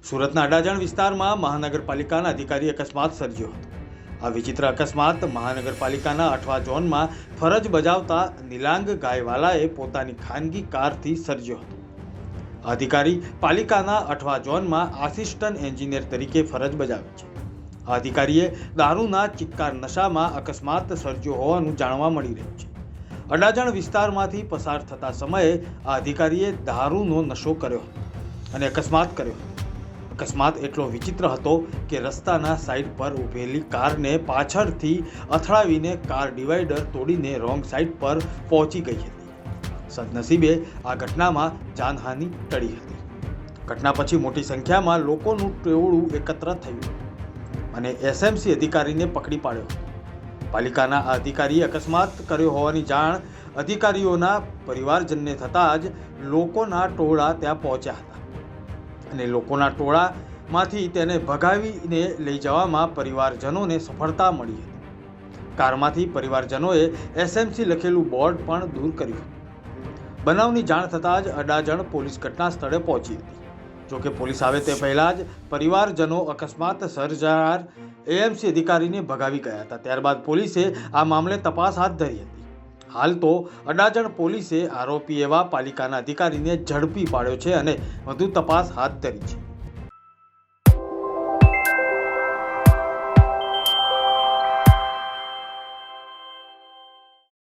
સુરતના અડાજણ વિસ્તારમાં મહાનગરપાલિકાના અધિકારી અકસ્માત સર્જ્યો હતો। આ વિચિત્ર અકસ્માત મહાનગરપાલિકાના 8મા ઝોનમાં ફરજ બજાવતા નિલાંગ ગાયવાલાએ પોતાની ખાનગી કારથી સર્જ્યો હતો। અધિકારી પાલિકાના 8મા ઝોનમાં આસિસ્ટન્ટ એન્જિનિયર તરીકે ફરજ બજાવે છે। આ અધિકારીએ દારૂના ચિક્કાર નશામાં અકસ્માત સર્જ્યો હોવાનું જાણવા મળી રહ્યું છે। અડાજણ વિસ્તારમાંથી પસાર થતા સમયે આ અધિકારીએ દારૂનો નશો કર્યો હતો અને અકસ્માત કર્યો હતો। અકસ્માત એટલો વિચિત્ર હતો કે રસ્તાના સાઈડ પર ઊભેલી કારને પાછળથી અથડાવીને કાર ડિવાઈડર તોડીને રોંગ સાઈડ પર પહોંચી ગઈ હતી। સદનસીબે આ ઘટનામાં જાનહાનિ ટળી હતી। ઘટના પછી મોટી સંખ્યામાં લોકોનું ટોળું એકત્ર થયું અને એસએમસી અધિકારીને પકડી પાડ્યો। પાલિકાના આ અધિકારીએ અકસ્માત કર્યો હોવાની જાણ અધિકારીઓના પરિવારજનને થતાં જ લોકોના ટોળા ત્યાં પહોંચ્યા હતા અને લોકોના ટોળામાંથી તેને ભગાવીને લઈ જવામાં પરિવારજનોને સફળતા મળી હતી। કારમાંથી પરિવારજનોએ એસએમસી લખેલું બોર્ડ પણ દૂર કર્યું। બનાવની જાણ થતાં જ અડાજણ પોલીસ ઘટના સ્થળે પહોંચી હતી। જોકે પોલીસ આવે તે પહેલા જ પરિવારજનો અકસ્માત સર્જાનાર એએમસી અધિકારીને ભગાવી ગયા હતા। ત્યારબાદ પોલીસે આ મામલે તપાસ હાથ ધરી હતી। હાલ તો અડાજણ પોલીસે આરોપી એવા પાલિકાના અધિકારીને ઝડપી પાડ્યો છે અને વધુ તપાસ હાથ ધરી છે।